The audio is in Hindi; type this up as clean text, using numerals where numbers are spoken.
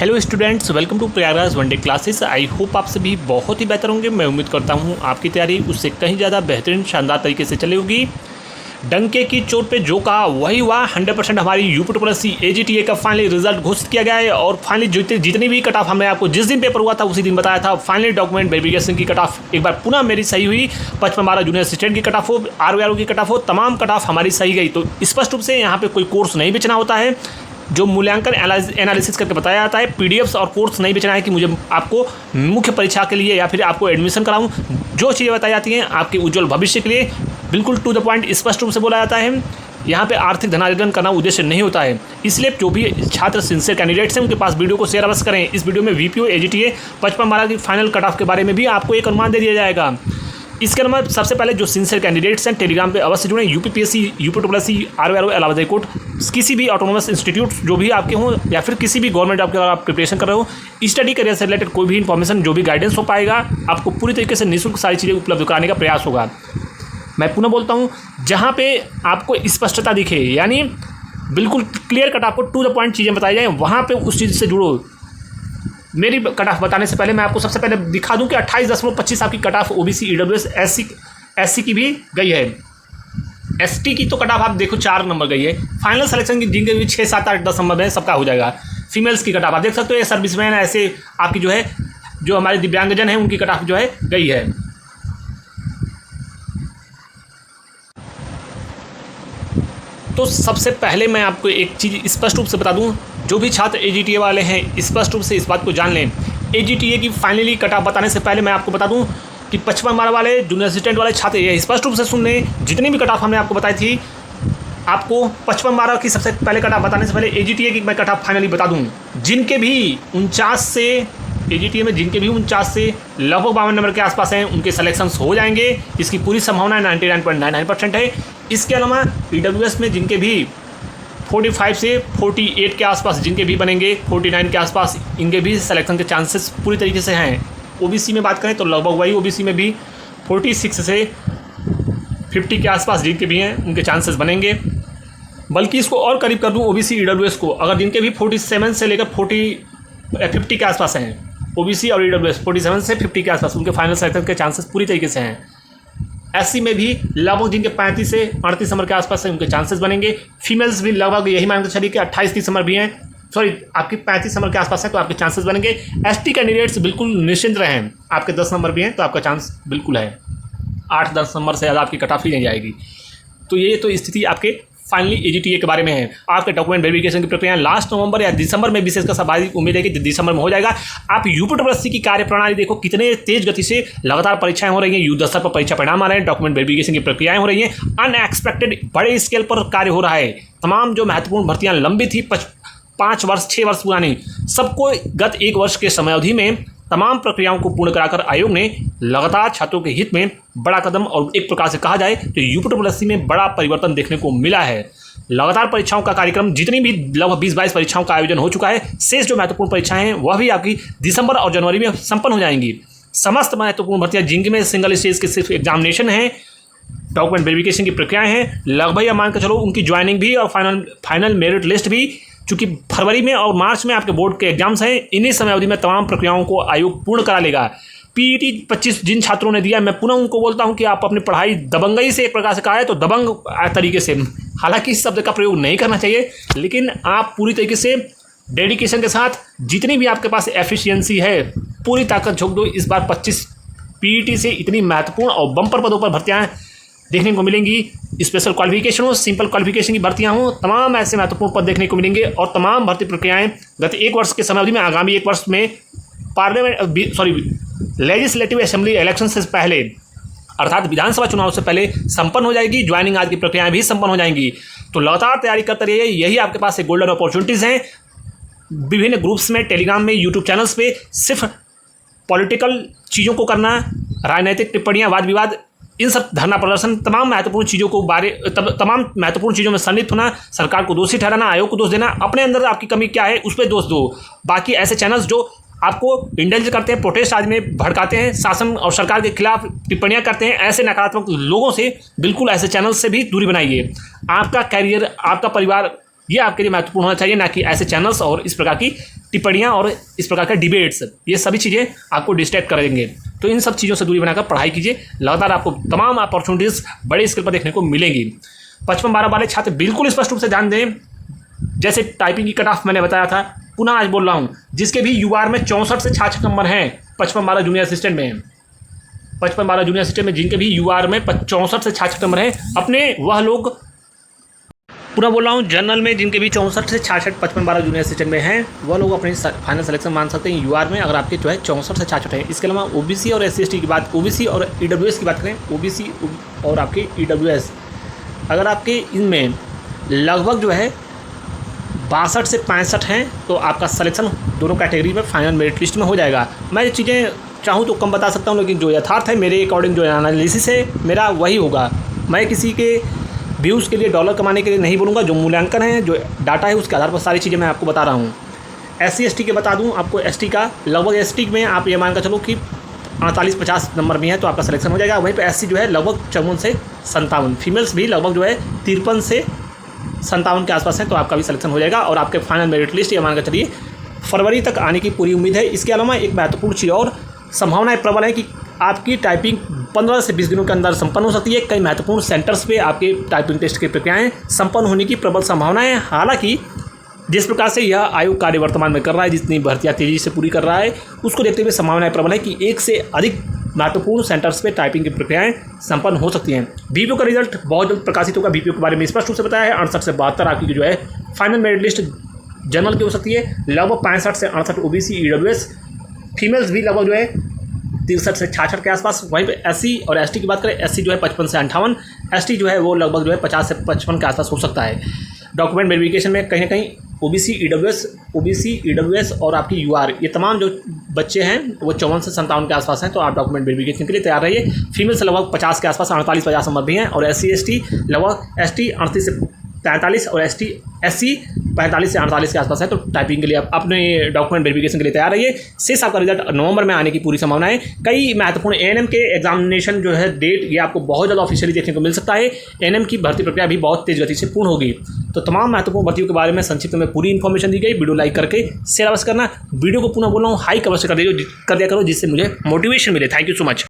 Hello students, welcome to Prayagraj one day classes. I hope आप सभी बहुत ही बेहतर होंगे। मैं उम्मीद करता हूँ आपकी तैयारी उससे कहीं ज़्यादा बेहतरीन शानदार तरीके से चली होगी। डंके की चोट पे जो कहा वही हुआ। 100% हमारी यूपी AGTA का फाइनली रिजल्ट घोषित किया गया है और फाइनली जितनी भी कट ऑफ हमने आपको जिस दिन पेपर हुआ था उसी दिन बताया था, फाइनली डॉक्यूमेंट वेरिफिकेशन की कट ऑफ एक बार पुनः मेरी सही हुई। 55-12 जूनियर असिस्टेंट की कट ऑफ हो, RO की कट ऑफ हो, तमाम कट ऑफ हमारी सही गई। तो स्पष्ट रूप से यहाँ पे कोई कोर्स नहीं बेचना होता है। जो मूल्यांकन एनालिसिस करके बताया जाता है, PDFs और कोर्स नहीं बेचना है कि मुझे आपको मुख्य परीक्षा के लिए या फिर आपको एडमिशन कराऊं। जो चीज़ें बताई जाती हैं आपके उज्जवल भविष्य के लिए, बिल्कुल टू द पॉइंट स्पष्ट रूप से बोला जाता है। यहाँ पे आर्थिक धनार्जन करना उद्देश्य नहीं होता है। इसलिए जो भी छात्र सिंसियर कैंडिडेट्स हैं उनके पास वीडियो को शेयर अवश्य करें। इस वीडियो में VPO AGTA 55-12 की फाइनल कट ऑफ के बारे में भी आपको एक अनुमान दे दिया जाएगा। इसके अलावा सबसे पहले जो सिंसियर कैंडिडेट्स हैं टेलीग्राम पे अवश्य जुड़ें। UPPSC, UPSC, RO, Allahabad high court, किसी भी ऑटोनोमस इंस्टीट्यूट जो भी आपके हों या फिर किसी भी गवर्नमेंट जॉब के अगर आप प्रिपरेशन कर रहे हो, स्टडी करियर से रिलेटेड कोई भी इन्फॉर्मेशन जो भी गाइडेंस हो पाएगा आपको पूरी तरीके से निःशुल्क सारी चीज़ें उपलब्ध कराने का प्रयास होगा। मैं पुनः बोलता हूँ, जहाँ पे आपको स्पष्टता दिखे, यानी बिल्कुल क्लियर कट आपको टू द पॉइंट चीज़ें बताई जाएँ, वहाँ पर उस चीज़ से जुड़ो। मेरी कट ऑफ बताने से पहले मैं आपको सबसे पहले दिखा दूं कि 28.25 आपकी cut off OBC, EWS, SC की भी गई है। ST की तो कट ऑफ आप देखो 4 नंबर गई है। फाइनल सिलेक्शन की जिनके भी 6, 7, 8, 10 नंबर में सबका हो जाएगा। फीमेल्स की कट ऑफ आप देख सकते हो, ये सर्विसमैन ऐसे आपकी जो है, जो हमारे दिव्यांगजन हैं उनकी कट ऑफ जो है गई है। तो सबसे पहले मैं आपको एक चीज़ स्पष्ट रूप से बता दूं, जो भी छात्र AGTA वाले हैं स्पष्ट रूप से इस बात को जान लें। AGTA की फाइनली कट ऑफ बताने से पहले मैं आपको बता दूं कि 55-12 वाले जूनियर असिस्टेंट वाले छात्र ये स्पष्ट रूप से सुन लें। जितनी भी कट ऑफ हमने आपको बताई थी, आपको 55-12 की सबसे पहले कट ऑफ बताने से पहले AGTA की मैं कट ऑफ फाइनली बता दूँ। जिनके भी 49 से AGTA में जिनके भी 49 से लगभग 52 नंबर के आसपास हैं उनके सिलेक्शंस हो जाएंगे। इसकी पूरी संभावना 99.99% है। इसके अलावा EWS में जिनके भी 45 से 48 के आसपास जिनके भी बनेंगे, 49 के आसपास इनके भी सिलेक्शन के चांसेस पूरी तरीके से हैं। OBC में बात करें तो लगभग वही OBC में भी 46 से 50 के आसपास जिनके भी हैं उनके चांसेस बनेंगे। बल्कि इसको और करीब कर दूं OBC EWS को, अगर जिनके भी 47 से लेकर 50 के आसपास हैं, OBC और EWS 47 से 50 के आसपास उनके फाइनल सिलेक्शन के चांसेस पूरी तरीके से हैं। SC में भी लगभग जिनके 35 से 38 नंबर के आसपास हैं उनके चांसेस बनेंगे। फीमेल्स भी लगभग यही मान के चलिए कि 28-30 नंबर भी हैं, सॉरी आपकी 35 नंबर के आसपास है तो आपके चांसेस बनेंगे। ST कैंडिडेट्स बिल्कुल निश्चिंत रहें, आपके 10 नंबर भी हैं तो आपका चांस बिल्कुल है। 8-10 नंबर से ज़्यादा आपकी कट ऑफ ही नहीं जाएगी। तो ये तो स्थिति आपके फाइनली AGTA के बारे में है। आपके डॉक्यूमेंट वेरिफिकेशन की प्रक्रिया लास्ट नवंबर या दिसंबर में विशेषकर सवारी उम्मीद है कि दिसंबर में हो जाएगा। आप UPSC की कार्यप्रणाली देखो, कितने तेज गति से लगातार परीक्षाएं हो रही हैं, युद्ध स्तर पर परीक्षा परिणाम आ रहे हैं, डॉक्यूमेंट वेरिफिकेशन की प्रक्रियाएं हो रही हैं, अनएक्सपेक्टेड बड़े स्केल पर कार्य हो रहा है। तमाम जो महत्वपूर्ण भर्तियां लंबी थी 5 वर्ष 6 वर्ष पुरानी, सबको गत 1 वर्ष के समयावधि में तमाम प्रक्रियाओं को पूर्ण कराकर आयोग ने लगातार छात्रों के हित में बड़ा कदम और एक प्रकार से कहा जाए तो UPSC में बड़ा परिवर्तन देखने को मिला है। लगातार परीक्षाओं का कार्यक्रम जितनी भी लगभग 20-22 परीक्षाओं का आयोजन हो चुका है, शेष जो महत्वपूर्ण परीक्षाएं हैं वह भी आपकी दिसंबर और जनवरी में संपन्न हो जाएंगी। समस्त महत्वपूर्ण भर्तियां जिनमें सिंगल स्टेज के सिर्फ एग्जामिनेशन है, डॉक्यूमेंट वेरिफिकेशन की प्रक्रियाएं हैं, लगभग मान कर चलो उनकी ज्वाइनिंग भी और फाइनल मेरिट लिस्ट भी, चूँकि फरवरी में और मार्च में आपके बोर्ड के एग्जाम्स हैं, इन्हीं समयावधि में तमाम प्रक्रियाओं को आयोग पूर्ण करा लेगा। PET 25 जिन छात्रों ने दिया, मैं पुनः उनको बोलता हूं कि आप अपनी पढ़ाई दबंगई से एक प्रकार से कहा है तो दबंग तरीके से, हालांकि इस शब्द का प्रयोग नहीं करना चाहिए, लेकिन आप पूरी तरीके से डेडिकेशन के साथ जितनी भी आपके पास एफिशिएंसी है पूरी ताकत झोंक दो। इस बार 25 PET से इतनी महत्वपूर्ण और बम्पर पदों पर भर्तियाँ देखने को मिलेंगी। स्पेशल क्वालिफिकेशन हो, सिंपल क्वालिफिकेशन की भर्तियां हो, तमाम ऐसे महत्वपूर्ण पद देखने को मिलेंगे। और तमाम भर्ती प्रक्रियाएं गत 1 वर्ष के समयावधि में आगामी 1 वर्ष में लेजिस्लेटिव असेंबली इलेक्शन से पहले अर्थात विधानसभा चुनाव से पहले संपन्न हो जाएगी। ज्वाइनिंग आदि की प्रक्रियाएं भी संपन्न हो जाएंगी। तो लगातार तैयारी करते रहिए, यही आपके पास एक गोल्डन अपॉर्चुनिटीज़ हैं। विभिन्न ग्रुप्स में, टेलीग्राम में, यूट्यूब चैनल्स पे सिर्फ पॉलिटिकल चीज़ों को करना, राजनीतिक टिप्पणियाँ, वाद विवाद, इन सब धरना प्रदर्शन, तमाम महत्वपूर्ण चीज़ों को तमाम महत्वपूर्ण चीज़ों में संलिप्त होना, सरकार को दोषी ठहराना, आयोग को दोष देना, अपने अंदर आपकी कमी क्या है उस पर दोष दो। बाकी ऐसे चैनल्स जो आपको इंडल्ज करते हैं, प्रोटेस्ट आदि में भड़काते हैं, शासन और सरकार के खिलाफ टिप्पणियां करते हैं, ऐसे नकारात्मक लोगों से बिल्कुल ऐसे चैनल से भी दूरी बनाइए। आपका कैरियर, आपका परिवार ये आपके लिए महत्वपूर्ण होना चाहिए, ना कि ऐसे चैनल्स और इस प्रकार की टिप्पणियाँ और इस प्रकार के डिबेट्स। ये सभी चीज़ें आपको डिस्ट्रैक्ट करेंगे। तो इन सब चीज़ों से दूरी बनाकर पढ़ाई कीजिए। लगातार आपको तमाम अपॉर्चुनिटीज़ बड़े स्केल पर देखने को मिलेंगी। 55-12 वाले छात्र बिल्कुल स्पष्ट रूप से ध्यान दें। जैसे टाइपिंग की कट ऑफ मैंने बताया था, पुनः आज बोल रहा हूँ, जिसके भी यूआर में 64 से 66 नंबर हैं 55-12 जूनियर असिस्टेंट में, 55-12 जूनियर असिस्टेंट में जिनके भी यूआर में 64 से 66 नंबर हैं, अपने वह लोग, पूरा बोल रहा हूँ, जनरल में जिनके भी 64 से 66 55-12 जूनियर असिस्टेंट में हैं, वह लोग अपनी फाइनल सिलेक्शन मान सकते हैं यूआर में, अगर आपके जो है 64 से 66 है। इसके अलावा ओबीसी और SC/ST की बात, ओबीसी और ईडब्ल्यूएस की बात करें, ओबीसी और आपके ईडब्ल्यूएस, अगर आपके इनमें लगभग जो है 62 से 65 हैं, तो आपका सिलेक्शन दोनों कैटेगरी में फाइनल मेरिट लिस्ट में हो जाएगा। मैं ये चीज़ें चाहूँ तो कम बता सकता हूँ, लेकिन जो यथार्थ है मेरे अकॉर्डिंग, जो एनालिसिस है मेरा, वही होगा। मैं किसी के व्यूज़ के लिए, डॉलर कमाने के लिए नहीं बोलूँगा। जो मूल्यांकन है, जो डाटा है, उसके आधार पर सारी चीज़ें मैं आपको बता रहा हूँ। SC/ST के बता दूँ आपको, ST का लगभग, ST में आप ये मान कर चलो कि 48-50 नंबर भी है तो आपका सिलेक्शन हो जाएगा। वहीं पे SC जो है लगभग 54 से 57, फीमेल्स भी लगभग जो है 53 से 57 के आसपास है, तो आपका भी सिलेक्शन हो जाएगा और आपके फाइनल मेरिट लिस्ट ये मान कर चलिए फरवरी तक आने की पूरी उम्मीद है। इसके अलावा एक महत्वपूर्ण चीज़ और संभावनाएं प्रबल है कि आपकी टाइपिंग 15 से 20 दिनों के अंदर संपन्न हो सकती है। कई महत्वपूर्ण सेंटर्स पे आपके टाइपिंग टेस्ट की प्रक्रियाएं संपन्न होने की प्रबल संभावना है। हालांकि जिस प्रकार से यह आयोग कार्य वर्तमान में कर रहा है, जितनी भर्तियां तेजी से पूरी कर रहा है, उसको देखते हुए संभावनाएं प्रबल है कि एक से अधिक महत्वपूर्ण सेंटर्स पे टाइपिंग की प्रक्रियाएं संपन्न हो सकती हैं। बीपीओ का रिजल्ट बहुत जल्द प्रकाशित होगा। बीपीओ के बारे में स्पष्ट रूप से बताया है। 68 से 72 आपकी जो है फाइनल मेरिट लिस्ट जनरल की हो सकती है। लगभग 65 से 68 ओबीसी ईडब्ल्यूएस, फीमेल्स भी लगभग जो है 63 से 66 के आसपास। वहीं पे SC और ST की बात करें, SC जो है 55 से 58, ST जो है वो लगभग जो है 50 से 55 के आसपास हो सकता है। डॉक्यूमेंट वेरिफिकेशन में कहीं ना कहीं ओबीसी ईडब्ल्यूएस और आपकी यूआर, ये तमाम जो बच्चे हैं वो 54 से 57 के आसपास हैं, तो आप डॉक्यूमेंट वेरिफिकेशन के लिए तैयार रहिए। फीमेल से लगभग 50 के आसपास, 48-50 नंबर भी हैं, और SC/ST लगभग ST 38 से 43 और SC 45 से 48 के आसपास है, तो टाइपिंग के लिए आप अपने डॉक्यूमेंट वेरिफिकेशन के लिए तैयार रहिए। शेष आपका रिजल्ट नवंबर में आने की पूरी संभावना है। कई महत्वपूर्ण ANM के एग्जामिनेशन जो है डेट, ये आपको बहुत ज़्यादा ऑफिशियली देखने को मिल सकता है। ANM की भर्ती प्रक्रिया भी बहुत तेज गति से पूर्ण होगी। तो तमाम महत्वपूर्ण भर्तियों के बारे में संक्षिप्त में पूरी इन्फॉर्मेशन दी गई। वीडियो लाइक करके शेयर अवश्य करना। वीडियो को पुनः बोल रहा हूँ, हाई अवश्य कर दिया करो, जिससे मुझे मोटिवेशन मिले। Thank you so much.